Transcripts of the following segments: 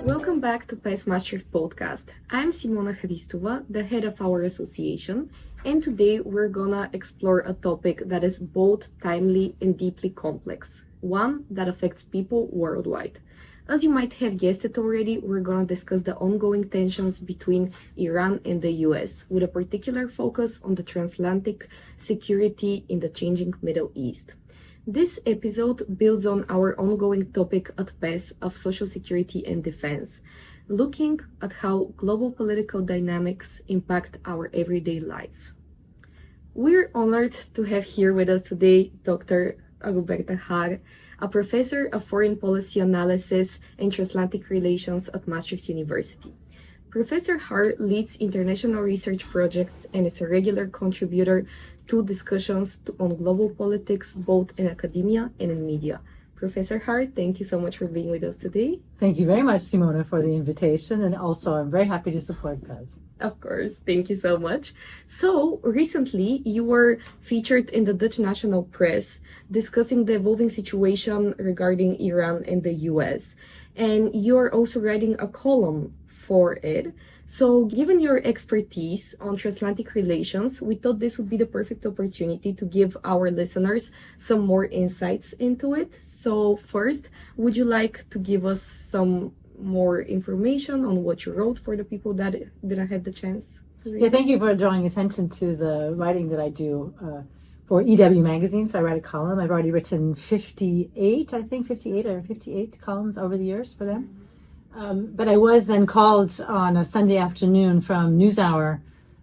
Welcome back to PES Maastricht Podcast. I'm Simona Hristova, the head of our association, and today we're gonna explore a topic that is both timely and deeply complex, one that affects people worldwide. As you might have guessed it already, we're gonna discuss the ongoing tensions between Iran and the US, with a particular focus on the transatlantic security in the changing Middle East. This episode builds on our ongoing topic at PES of social security and defense, looking at how global political dynamics impact our everyday life. We're honored to have here with us today Dr. Roberta Haar, a professor of foreign policy analysis and transatlantic relations at Maastricht University. Professor Haar leads international research projects and is a regular contributor to discussions on global politics, both in academia and in media. Professor Haar, thank you so much for being with us today. Thank you very much, Simona, for the invitation. And also, I'm very happy to support PES. Of course, thank you so much. So, recently, you were featured in the Dutch national press discussing the evolving situation regarding Iran and the US. And you're also writing a column for it. So, given your expertise on transatlantic relations, we thought this would be the perfect opportunity to give our listeners some more insights into it. So, first, would you like to give us some more information on what you wrote for the people that didn't have the chance to read? Yeah, thank you for drawing attention to the writing that I do for EW Magazine. So I write a column. I've already written 58 columns over the years for them. But I was then called on a Sunday afternoon from NewsHour,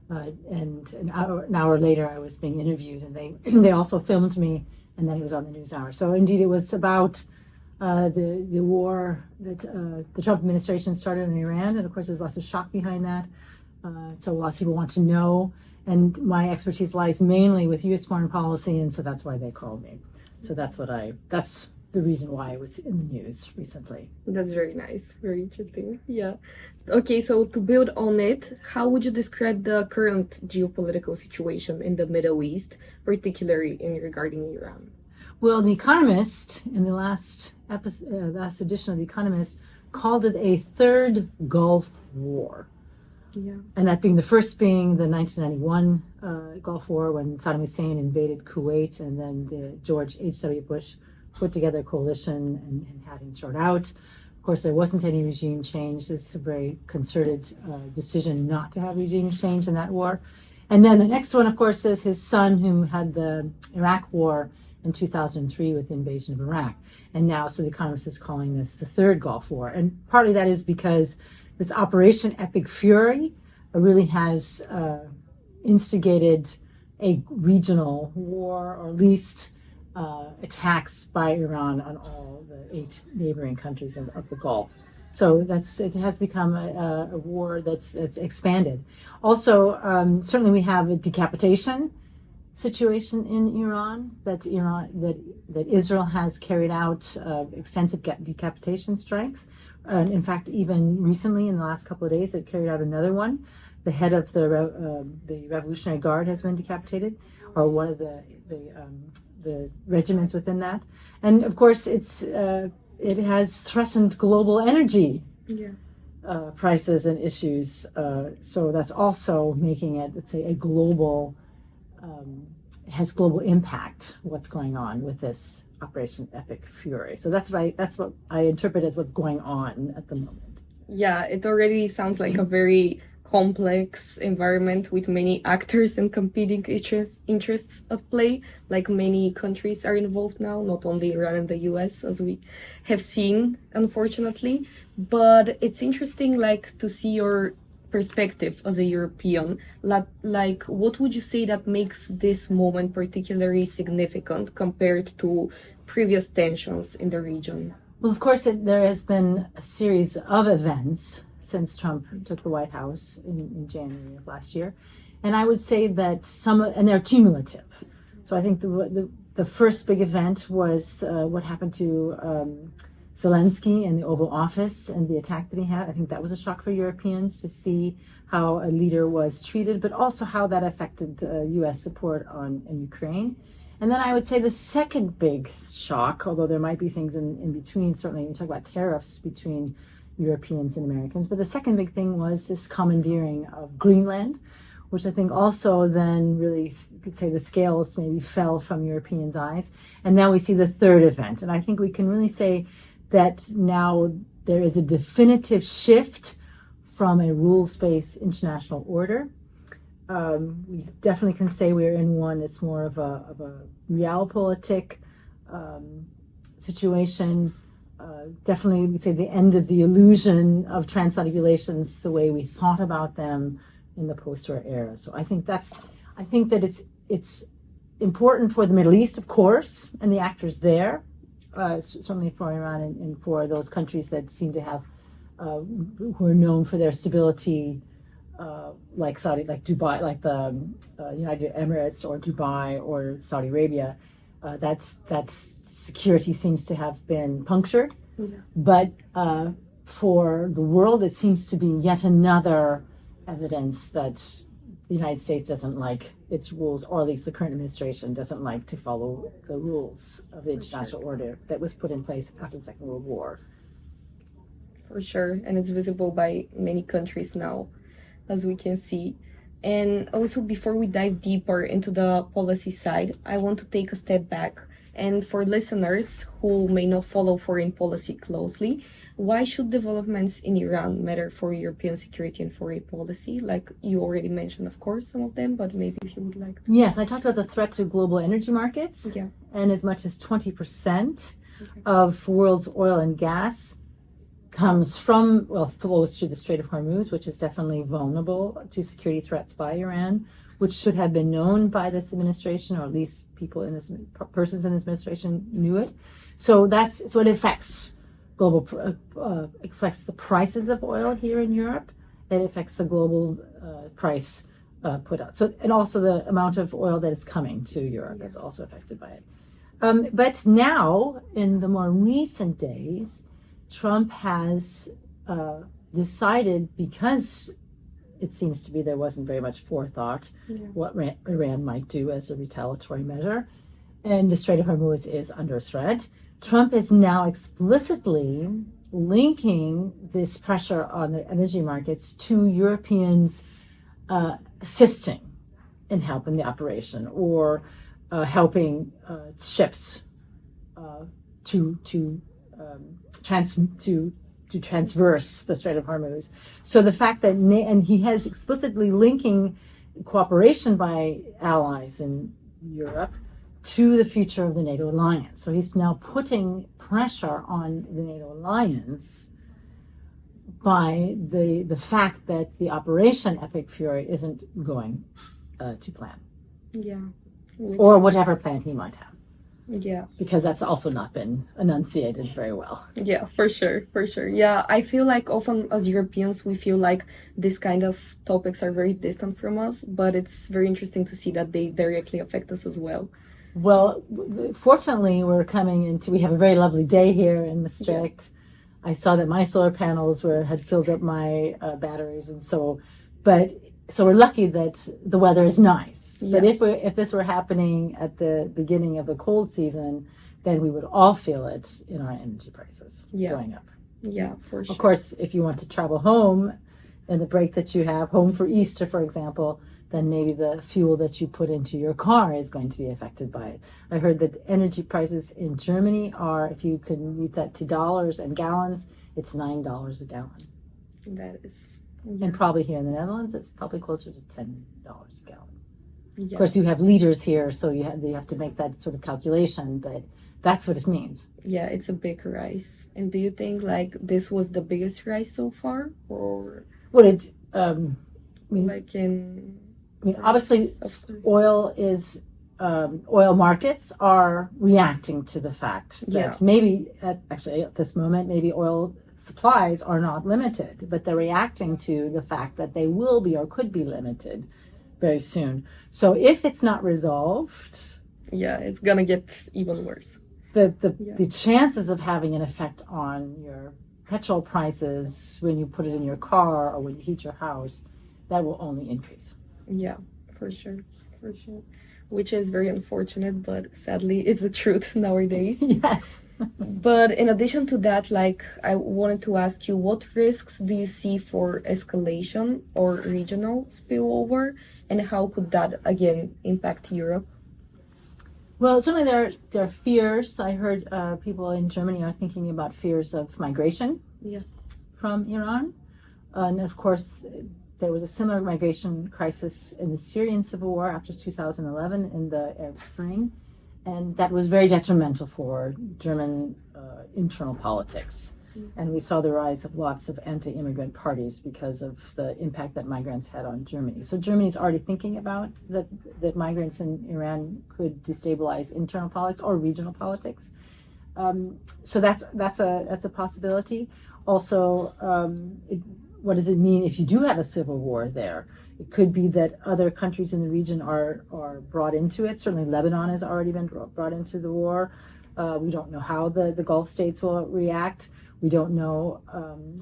and an hour later I was being interviewed, and they also filmed me, and then it was on the NewsHour. So indeed, it was about the war that the Trump administration started in Iran, and of course, there's lots of shock behind that. So lots of people want to know, and my expertise lies mainly with U.S. foreign policy, and so that's why they called me. So that's the reason why I was in the news recently. That's very nice, very interesting. Yeah. Okay, so to build on it, how would you describe the current geopolitical situation in the Middle East, particularly regarding Iran? Well, The Economist, in the last edition of The Economist, called it a third Gulf War. Yeah. And that being the 1991 Gulf War, when Saddam Hussein invaded Kuwait, and then the George H.W. Bush put together a coalition and had him thrown out. Of course, there wasn't any regime change. It's a very concerted decision not to have regime change in that war. And then the next one, of course, is his son, who had the Iraq War in 2003 with the invasion of Iraq. And now, so The Economist is calling this the third Gulf War. And partly that is because this Operation Epic Fury really has instigated a regional war, or at least attacks by Iran on all the 8 neighboring countries of the Gulf. So it has become a war that's expanded. Also, certainly we have a decapitation situation in Iran that Israel has carried out extensive decapitation strikes. In fact, even recently, in the last couple of days, it carried out another one. The head of the Revolutionary Guard has been decapitated, or one of the regiments within that. And of course, it has threatened global energy prices and issues. So that's also making it, let's say, a global, has global impact, what's going on with this Operation Epic Fury. So that's what I interpret as what's going on at the moment. Yeah, it already sounds like a very complex environment with many actors and competing interests at play. Like, many countries are involved now, not only Iran and the US, as we have seen, unfortunately. But it's interesting, to see your perspective as a European. Like, what would you say that makes this moment particularly significant compared to previous tensions in the region? Well, of course, there has been a series of events since Trump took the White House in January of last year. And I would say that and they're cumulative. So I think the first big event was what happened to Zelensky in the Oval Office and the attack that he had. I think that was a shock for Europeans to see how a leader was treated, but also how that affected U.S. support in Ukraine. And then I would say the second big shock, although there might be things in between, certainly when you talk about tariffs between Europeans and Americans, but the second big thing was this commandeering of Greenland, which I think also then really, you could say the scales maybe fell from Europeans' eyes. And now we see the third event. And I think we can really say that now there is a definitive shift from a rules-based international order. We definitely can say we're in one. It's more of a realpolitik situation. Definitely, we'd say the end of the illusion of transatlantic relations, the way we thought about them in the post-war era. So I think that it's important for the Middle East, of course, and the actors there, certainly for Iran and for those countries that seem to have, who are known for their stability, like Saudi, like Dubai, like the United Emirates or Dubai or Saudi Arabia. That security seems to have been punctured. Yeah. But for the world, it seems to be yet another evidence that the United States doesn't like its rules, or at least the current administration doesn't like to follow the rules of the international order that was put in place after the Second World War. For sure, and it's visible by many countries now, as we can see. And also, before we dive deeper into the policy side, I want to take a step back. And for listeners who may not follow foreign policy closely, why should developments in Iran matter for European security and foreign policy? Like you already mentioned, of course, some of them, but maybe if you would like to. Yes, I talked about the threat to global energy markets. Yeah. And as much as 20% of world's oil and gas flows through the Strait of Hormuz, which is definitely vulnerable to security threats by Iran, which should have been known by this administration, or at least persons in this administration knew it. So it affects affects the prices of oil here in Europe. It affects the global price put out. So, and also the amount of oil that is coming to Europe is also affected by it. But now, in the more recent days, Trump has decided, because it seems to be there wasn't very much forethought what Iran might do as a retaliatory measure, and the Strait of Hormuz is under threat. Trump is now explicitly linking this pressure on the energy markets to Europeans assisting in helping the operation, or helping ships to transverse the Strait of Hormuz. So the fact that, and he has explicitly linking cooperation by allies in Europe to the future of the NATO alliance. So he's now putting pressure on the NATO alliance by the fact that the Operation Epic Fury isn't going to plan. Yeah. Or whatever plan he might have. Yeah. Because that's also not been enunciated very well. Yeah, for sure. Yeah, I feel like often as Europeans, we feel like this kind of topics are very distant from us, but it's very interesting to see that they directly affect us as well. Well, fortunately, we have a very lovely day here in Maastricht. Yeah. I saw that my solar panels had filled up my batteries, and so we're lucky that the weather is nice. Yeah. But if this were happening at the beginning of the cold season, then we would all feel it in our energy prices going up. Yeah, for sure. Of course, if you want to travel home in the break that you have, home for Easter, for example, then maybe the fuel that you put into your car is going to be affected by it. I heard that energy prices in Germany are, if you can read that to dollars and gallons, it's $9 a gallon. That is... Yeah. And probably here in the Netherlands, it's probably closer to $10 a gallon. Yeah. Of course, you have liters here, so you have to make that sort of calculation, but that's what it means. Yeah, it's a big rise. And do you think like this was the biggest rise so far, or? Well, obviously, oil markets are reacting to the fact that maybe at this moment, maybe oil supplies are not limited, but they're reacting to the fact that they will be or could be limited very soon. So if it's not resolved, it's gonna get even worse. The chances of having an effect on your petrol prices when you put it in your car or when you heat your house, that will only increase. Yeah, for sure. which is very unfortunate, but sadly it's the truth nowadays. Yes. But in addition to that, like, I wanted to ask you, what risks do you see for escalation or regional spillover, and how could that again impact Europe? Well, certainly there are fears. I heard people in Germany are thinking about fears of migration Yeah. from Iran. And of course, there was a similar migration crisis in the Syrian civil war after 2011 in the Arab Spring. And that was very detrimental for German internal politics. And we saw the rise of lots of anti-immigrant parties because of the impact that migrants had on Germany. So Germany is already thinking about that migrants in Iran could destabilize internal politics or regional politics. So that's a possibility. Also, what does it mean if you do have a civil war there? It could be that other countries in the region are brought into it. Certainly Lebanon has already been brought into the war. We don't know how the Gulf states will react. We don't know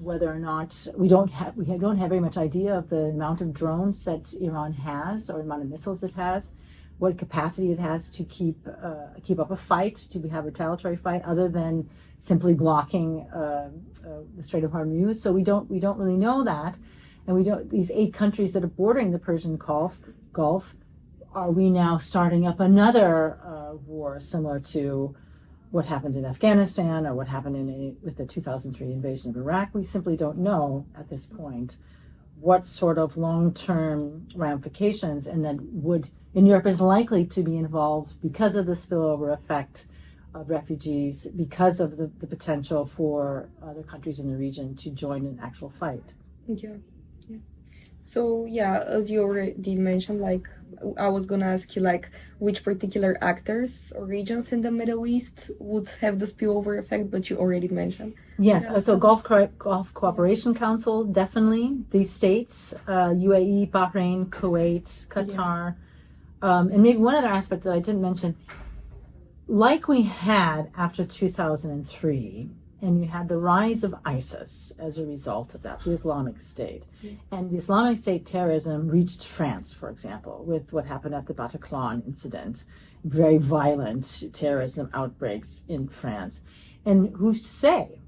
whether or not we don't have very much idea of the amount of drones that Iran has or the amount of missiles it has, what capacity it has to keep up a fight, to have a retaliatory fight, other than simply blocking the Strait of Hormuz. So we don't really know that, and these 8 countries that are bordering the Persian Gulf. Are we now starting up another war similar to what happened in Afghanistan or what happened with the 2003 invasion of Iraq? We simply don't know at this point what sort of long-term ramifications, and that in Europe is likely to be involved because of the spillover effect of refugees, because of the potential for other countries in the region to join an actual fight. Yeah. So yeah, as you already mentioned, like, I was gonna ask you, like, which particular actors or regions in the Middle East would have the spillover effect, but you already mentioned. Yes, so Gulf Cooperation Council, definitely. These states, UAE, Bahrain, Kuwait, Qatar, and maybe one other aspect that I didn't mention, like we had after 2003, and you had the rise of ISIS as a result of that, the Islamic State. Yeah. And the Islamic State terrorism reached France, for example, with what happened at the Bataclan incident, very violent terrorism outbreaks in France. And who's to say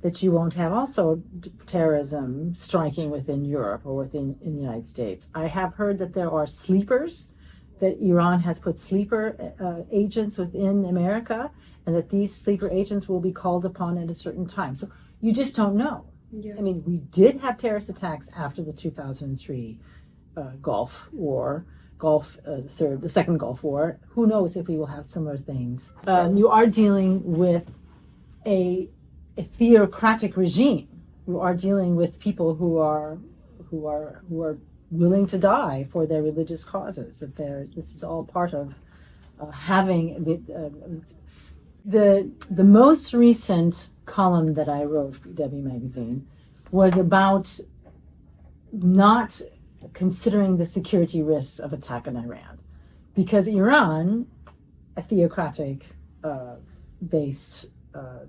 that you won't have also terrorism striking within Europe or in the United States? I have heard that there are sleepers, that Iran has put sleeper agents within America, and that these sleeper agents will be called upon at a certain time. So you just don't know. Yeah. I mean, we did have terrorist attacks after the 2003 Gulf War, the second Gulf War. Who knows if we will have similar things? You are dealing with a theocratic regime. You are dealing with people who are willing to die for their religious causes. This is all part of having the most recent column that I wrote for EW Magazine was about not considering the security risks of attack on Iran, because Iran, a theocratic based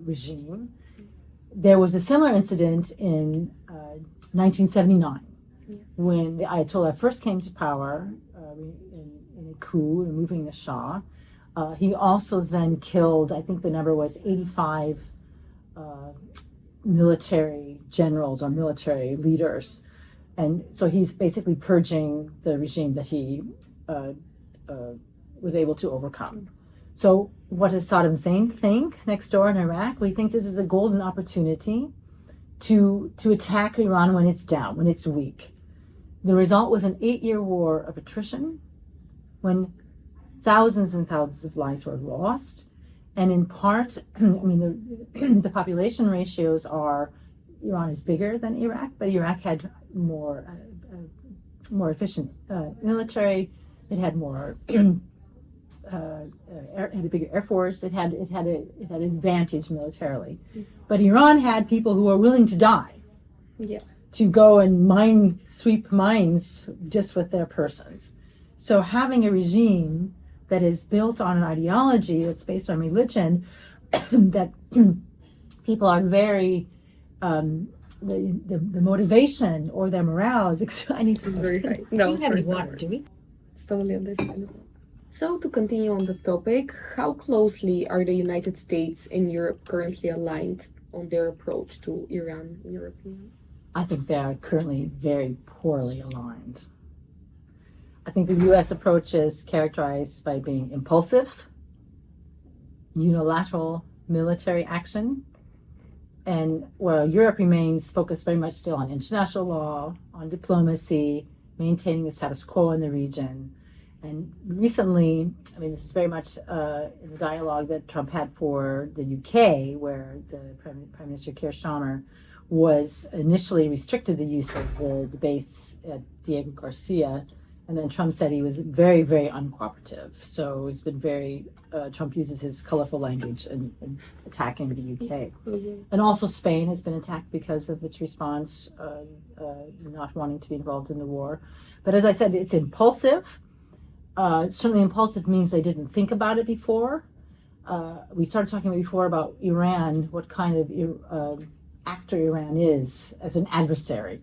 regime, there was a similar incident in 1979 when the Ayatollah first came to power in a coup, removing the Shah. He also then killed, I think the number was 85 military generals or military leaders. And so he's basically purging the regime that he was able to overcome. So what does Saddam Hussein think next door in Iraq? Well, he thinks this is a golden opportunity to attack Iran when it's down, when it's weak. The result was an 8-year war of attrition, when thousands and thousands of lives were lost. And in part, I mean, the population ratios are, Iran is bigger than Iraq, but Iraq had more efficient military. It had more, it had a bigger air force. It had an advantage militarily. But Iran had people who were willing to die. Yeah. To go and sweep mines just with their persons. So having a regime that is built on an ideology that's based on religion, that people are very, the motivation or their morale is very high. No, we don't have any water, do we? It's totally understandable. So, to continue on the topic, how closely are the United States and Europe currently aligned on their approach to Iran, in your opinion? I think they are currently very poorly aligned. I think the U.S. approach is characterized by being impulsive, unilateral military action, and while Europe remains focused very much still on international law, on diplomacy, maintaining the status quo in the region. And recently, I mean, this is very much in the dialogue that Trump had for the UK, where the Prime Minister Keir Starmer was initially restricted the use of the base at Diego Garcia, and then Trump said he was very, very uncooperative. So he's been very, Trump uses his colorful language in attacking the UK. Mm-hmm. And also Spain has been attacked because of its response, not wanting to be involved in the war. But as I said, it's impulsive. Certainly impulsive means they didn't think about it before. We started talking before about Iran, what kind of actor Iran is as an adversary.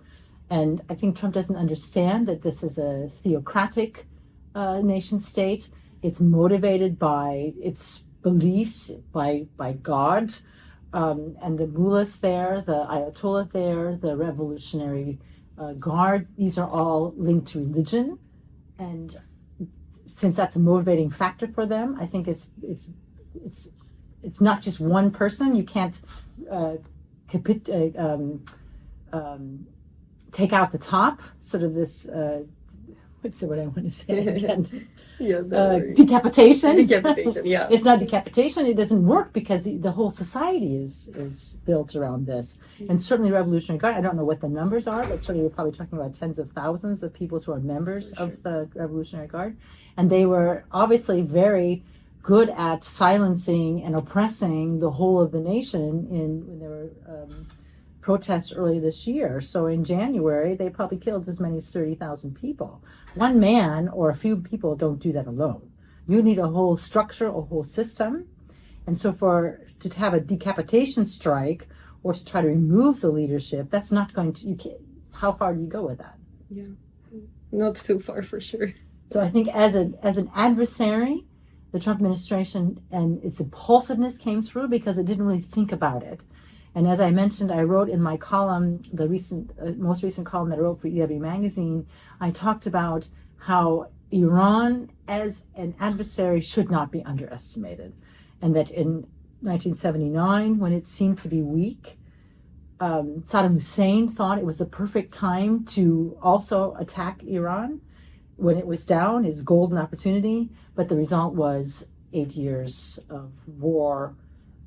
And I think Trump doesn't understand that this is a theocratic nation state. It's motivated by its beliefs, by God, and the mullahs there, the Ayatollah there, the Revolutionary Guard. These are all linked to religion. And since that's a motivating factor for them, I think it's not just one person. You can't take out the top, sort of this, what's the word I want to say again? Decapitation. Decapitation, yeah. It's not decapitation. It doesn't work because the whole society is built around this. And certainly Revolutionary Guard, I don't know what the numbers are, but certainly we're probably talking about tens of thousands of people who are members of the Revolutionary Guard. And they were obviously very good at silencing and oppressing the whole of the nation when there were protests early this year. So in January, they probably killed as many as 30,000 people. One man or a few people don't do that alone. You need a whole structure, a whole system. And so to have a decapitation strike or to try to remove the leadership, that's not going to, how far do you go with that? Yeah, not too far for sure. So I think as an adversary, the Trump administration and its impulsiveness came through because it didn't really think about it. And as I mentioned, I wrote in my column, the most recent column that I wrote for EW Magazine, I talked about how Iran as an adversary should not be underestimated. And that in 1979, when it seemed to be weak, Saddam Hussein thought it was the perfect time to also attack Iran. When it was down, his golden opportunity, but the result was 8 years of war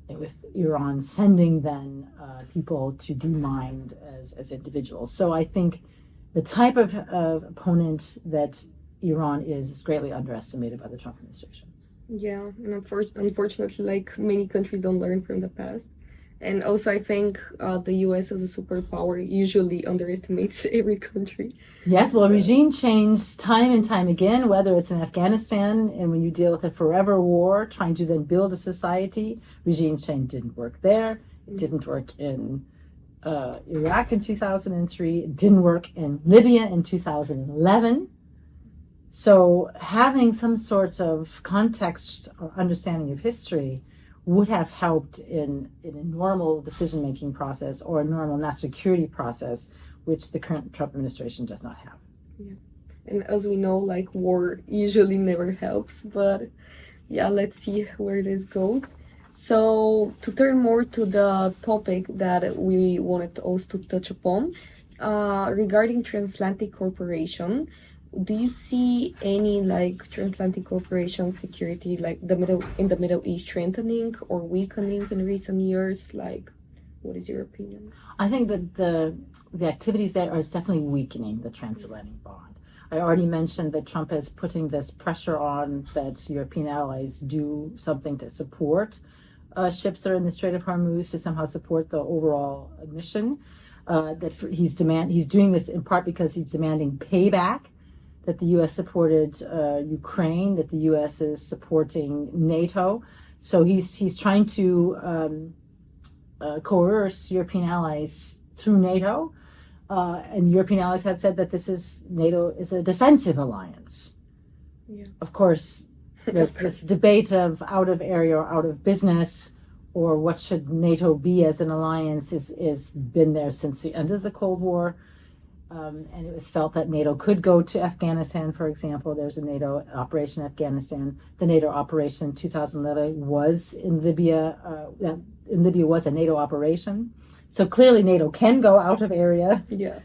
with Iran sending then people to demine as individuals. So I think the type of opponent that Iran is greatly underestimated by the Trump administration. Yeah, and unfortunately, like many countries don't learn from the past. And also, I think the US as a superpower usually underestimates every country. Yes, well, regime change time and time again, whether it's in Afghanistan and when you deal with a forever war, trying to then build a society, regime change didn't work there. It didn't work in Iraq in 2003. It didn't work in Libya in 2011. So having some sort of context or understanding of history would have helped in a normal decision-making process or a normal national security process, which the current Trump administration does not have. Yeah. And as we know, like war usually never helps, but yeah, let's see where this goes. So to turn more to the topic that we wanted also to touch upon, regarding Transatlantic cooperation, do you see any like Transatlantic cooperation security like the Middle East strengthening or weakening in recent years? Like, what is your opinion? I think that the activities there are definitely weakening the transatlantic bond. I already mentioned that Trump is putting this pressure on that European allies do something to support ships that are in the Strait of Hormuz, to somehow support the overall mission. He's doing this in part because he's demanding payback, that the U.S. supported Ukraine, that the U.S. is supporting NATO. So he's trying to coerce European allies through NATO. And European allies have said that NATO is a defensive alliance. Yeah. Of course, There's this debate of out of area or out of business, or what should NATO be as an alliance is been there since the end of the Cold War. And it was felt that NATO could go to Afghanistan, for example. There's a NATO operation in Afghanistan. The NATO operation in 2011 was in Libya. In Libya was a NATO operation. So clearly NATO can go out of area. Yeah.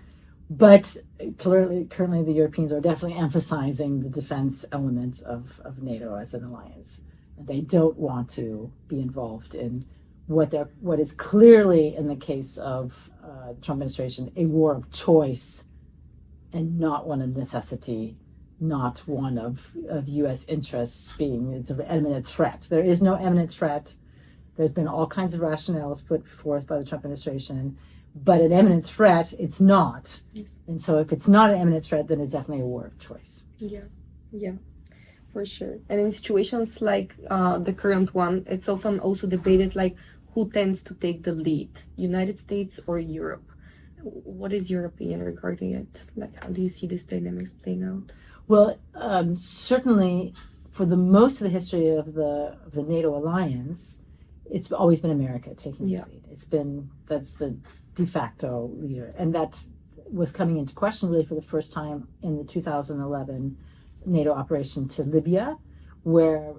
But currently the Europeans are definitely emphasizing the defense elements of NATO as an alliance. They don't want to be involved in what is clearly, in the case of the Trump administration, a war of choice and not one of necessity, not one of U.S. interests being an imminent threat. There is no imminent threat. There's been all kinds of rationales put forth by the Trump administration, but an imminent threat, it's not. And so if it's not an imminent threat, then it's definitely a war of choice. Yeah, for sure. And in situations like the current one, it's often also debated like who tends to take the lead, United States or Europe? What is your opinion regarding it? Like, how do you see these dynamics playing out? Well, certainly for the most of the history of the NATO alliance, it's always been America taking the lead. That's the de facto leader, and that was coming into question really for the first time in the 2011 NATO operation to Libya, where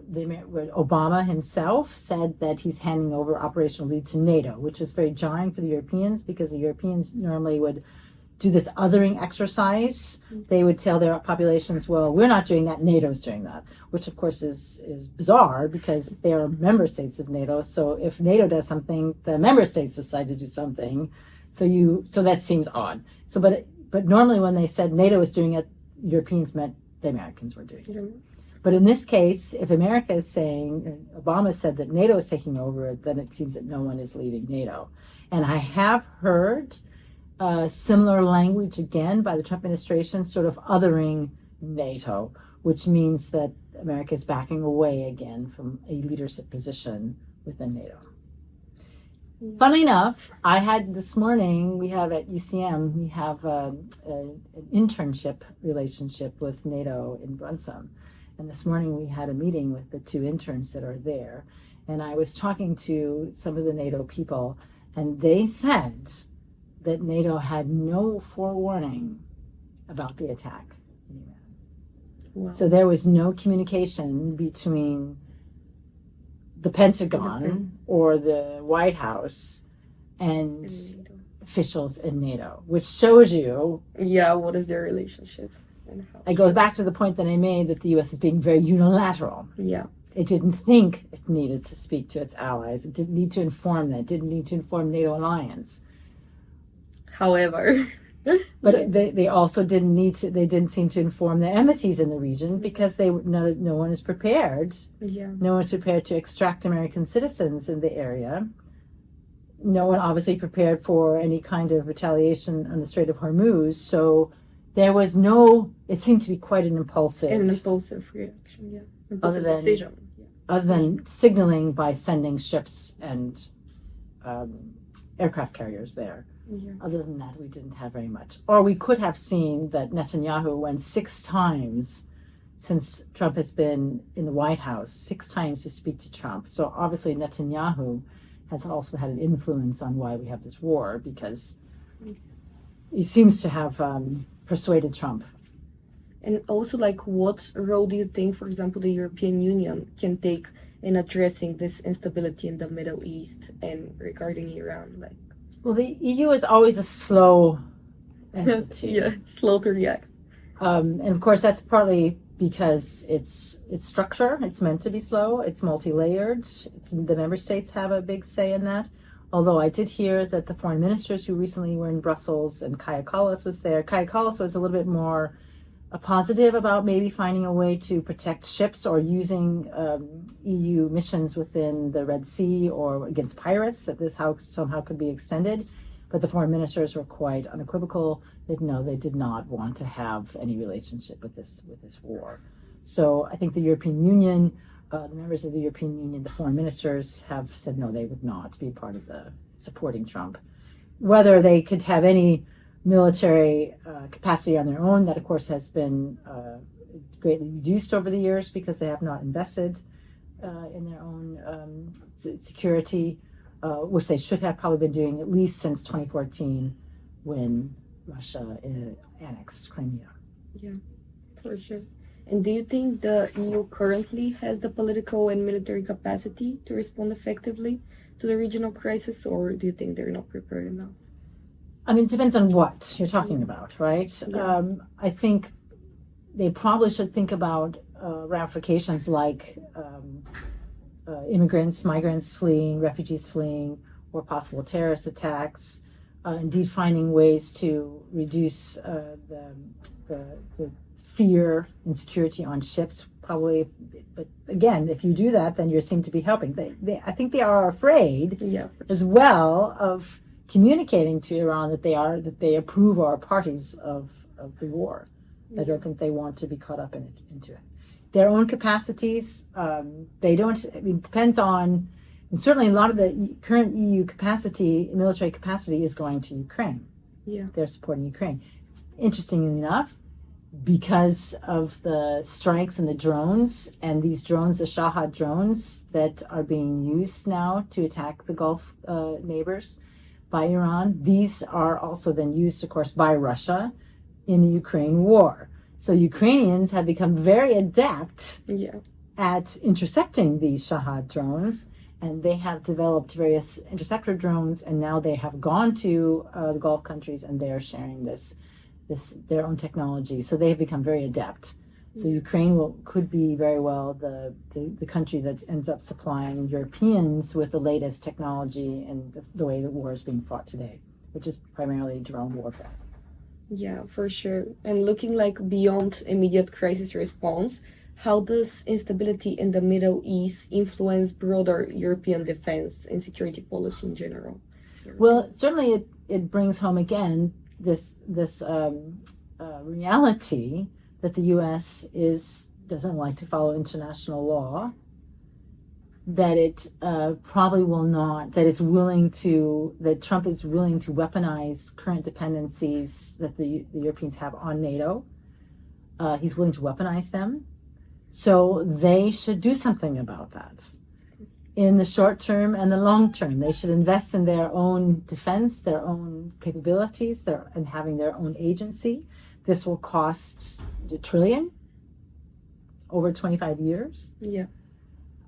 Obama himself said that he's handing over operational lead to NATO, which was very jarring for the Europeans, because the Europeans normally would do this othering exercise. They would tell their populations, well, we're not doing that, NATO's doing that, which of course is bizarre because they are member states of NATO. So if NATO does something, the member states decide to do something. So that seems odd. So but normally when they said NATO was doing it, Europeans meant the Americans were doing it. But in this case, if America is saying, Obama said that NATO is taking over, then it seems that no one is leading NATO. And I have heard similar language again by the Trump administration, sort of othering NATO, which means that America is backing away again from a leadership position within NATO. Funnily enough, I had this morning, we have at UCM, we have an internship relationship with NATO in Brunsum. And this morning we had a meeting with the two interns that are there. And I was talking to some of the NATO people, and they said that NATO had no forewarning about the attack in Iran. Wow. So there was no communication between the Pentagon or the White House and officials in NATO, which shows you... Yeah, what is their relationship? It goes back to the point that I made that the U.S. is being very unilateral. Yeah. It didn't think it needed to speak to its allies. It didn't need to inform them. It didn't need to inform NATO alliance. However... But they also didn't need to. They didn't seem to inform the embassies in the region because no one is prepared. Yeah. No one is prepared to extract American citizens in the area. No one obviously prepared for any kind of retaliation on the Strait of Hormuz. So there was no. It seemed to be quite an impulsive reaction. Yeah. Impulsive decision. Yeah. Other than signaling by sending ships and aircraft carriers there. Yeah. Other than that, we didn't have very much. Or we could have seen that Netanyahu went 6 times since Trump has been in the White House, 6 times to speak to Trump. So obviously Netanyahu has also had an influence on why we have this war, because he seems to have persuaded Trump. And also, like, what role do you think, for example, the European Union can take in addressing this instability in the Middle East and regarding Iran? Like, well, the EU is always a slow entity. Yeah, slow to react. And of course, that's partly because its structure. It's meant to be slow. It's multi-layered. The member states have a big say in that. Although I did hear that the foreign ministers who recently were in Brussels, and Kaja Kallas was there. Kaja Kallas was a little bit more positive about maybe finding a way to protect ships or using EU missions within the Red Sea or against pirates, that this somehow could be extended. But the foreign ministers were quite unequivocal that no, they did not want to have any relationship with this war. So I think the European Union, the members of the European Union, the foreign ministers have said no, they would not be part of the supporting Trump. Whether they could have any military capacity on their own, that of course has been greatly reduced over the years because they have not invested in their own security, which they should have probably been doing at least since 2014 when Russia annexed Crimea. Yeah, for sure. And do you think the EU currently has the political and military capacity to respond effectively to the regional crisis, or do you think they're not prepared enough? I mean, it depends on what you're talking about, right? Yeah. I think they probably should think about ramifications like immigrants, migrants fleeing, refugees fleeing, or possible terrorist attacks. Indeed, finding ways to reduce the fear and security on ships, probably. But again, if you do that, then you seem to be helping. I think they are afraid, as well, of communicating to Iran that they approve or are parties of the war. I don't think they want to be caught up into it. Their own capacities, they don't. I mean, it depends on. And certainly, a lot of the current EU capacity, military capacity, is going to Ukraine. Yeah, they're supporting Ukraine. Interestingly enough, because of the strikes and the drones, and these drones, the Shahad drones that are being used now to attack the Gulf neighbors by Iran, these are also then used, of course, by Russia in the Ukraine war. So Ukrainians have become very adept at intercepting these Shahad drones, and they have developed various interceptor drones, and now they have gone to the Gulf countries, and they are sharing this their own technology. So they have become very adept. So Ukraine could be very well the country that ends up supplying Europeans with the latest technology and the way the war is being fought today, which is primarily drone warfare. Yeah, for sure. And looking like beyond immediate crisis response, how does instability in the Middle East influence broader European defense and security policy in general? Well, certainly it brings home again this reality that the U.S. doesn't like to follow international law, that it probably will not, that Trump is willing to weaponize current dependencies that the Europeans have on NATO. He's willing to weaponize them. So they should do something about that. In the short term and the long term, they should invest in their own defense, their own capabilities, and having their own agency. This will cost $1 trillion over 25 years. Yeah.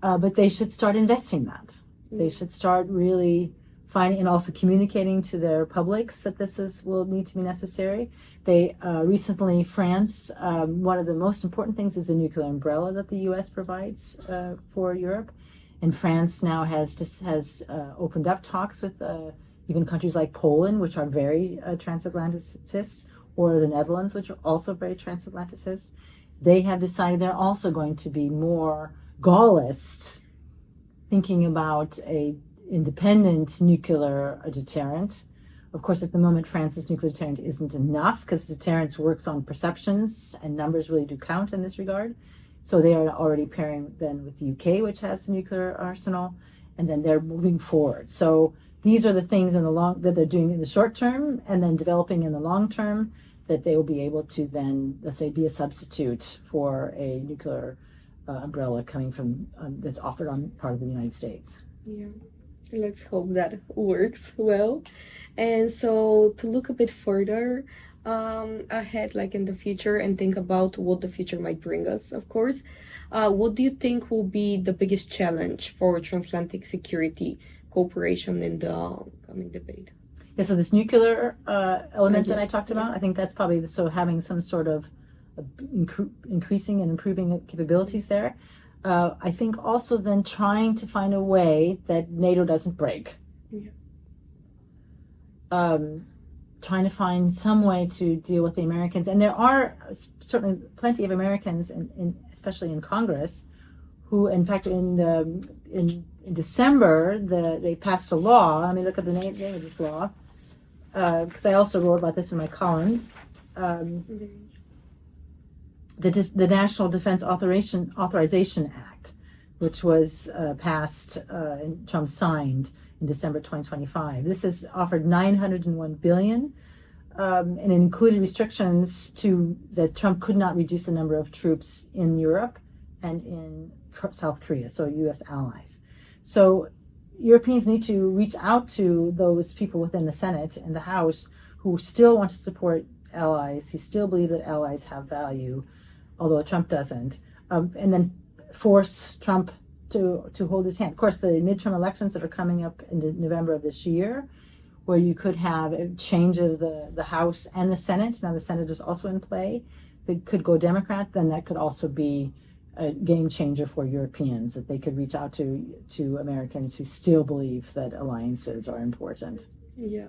But they should start investing that. They should start really finding and also communicating to their publics that will need to be necessary. They recently, France, one of the most important things is the nuclear umbrella that the U.S. provides for Europe. And France now has opened up talks with even countries like Poland, which are very transatlanticist, or the Netherlands, which are also very transatlanticist. They have decided they're also going to be more Gaullist, thinking about a independent nuclear deterrent. Of course, at the moment, France's nuclear deterrent isn't enough because deterrence works on perceptions, and numbers really do count in this regard. So they are already pairing then with the UK, which has a nuclear arsenal, and then they're moving forward. So these are the things that they're doing in the short term, and then developing in the long term, that they will be able to then, let's say, be a substitute for a nuclear umbrella coming from that's offered on part of the United States. Yeah, let's hope that works well. And so to look a bit further ahead, like in the future, and think about what the future might bring us, of course, what do you think will be the biggest challenge for transatlantic security cooperation in the coming debate? Yeah, so this nuclear element that I talked about, I think that's probably having some sort of increasing and improving capabilities there. I think also then trying to find a way that NATO doesn't break. Yeah. Trying to find some way to deal with the Americans. And there are certainly plenty of Americans, especially in Congress, who, in fact, in December, they passed a law. Let me look at the name of this law, because I also wrote about this in my column. The National Defense Authorization Act, which was passed and Trump signed in December 2025. This has offered $901 billion and it included restrictions that Trump could not reduce the number of troops in Europe and in South Korea, so U.S. allies. So Europeans need to reach out to those people within the Senate and the House who still want to support allies, who still believe that allies have value, although Trump doesn't, and then force Trump to hold his hand. Of course, the midterm elections that are coming up in November of this year, where you could have a change of the House and the Senate. Now the Senate is also in play. They could go Democrat, then that could also be a game changer for Europeans, that they could reach out to Americans who still believe that alliances are important. Yeah.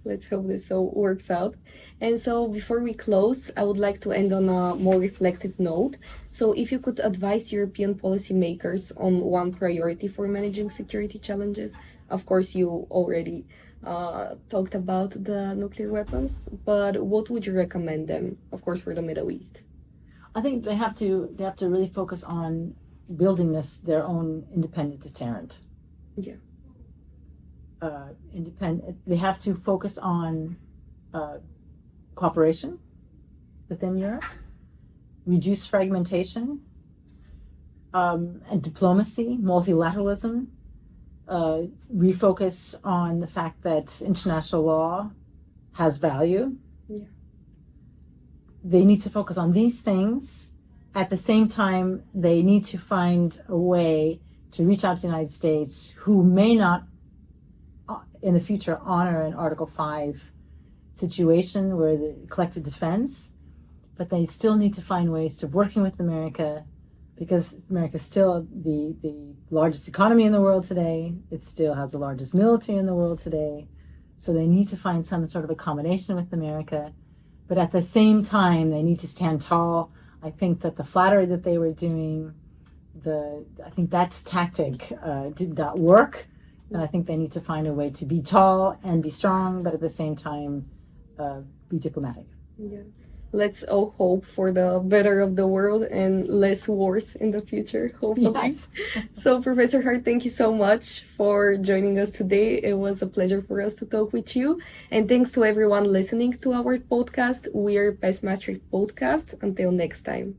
Let's hope this all works out. And so before we close, I would like to end on a more reflective note. So if you could advise European policymakers on one priority for managing security challenges, of course you already talked about the nuclear weapons, but what would you recommend them, of course, for the Middle East? I think they have to really focus on building their own independent deterrent. Yeah. They have to focus on cooperation within Europe, reduce fragmentation, and diplomacy, multilateralism, refocus on the fact that international law has value. Yeah. They need to focus on these things. At the same time, they need to find a way to reach out to the United States, who may not in the future honor an Article 5 situation where the collective defense, but they still need to find ways to working with America, because America is still the largest economy in the world today. It still has the largest military in the world today. So they need to find some sort of accommodation with America, but at the same time, they need to stand tall. I think that the flattery that they were doing, I think that tactic did not work. And I think they need to find a way to be tall and be strong, but at the same time, be diplomatic. Yeah. Let's all hope for the better of the world and less wars in the future, hopefully. Yes. So, Professor Haar, thank you so much for joining us today. It was a pleasure for us to talk with you. And thanks to everyone listening to our podcast. We are PES Maastricht Podcast. Until next time.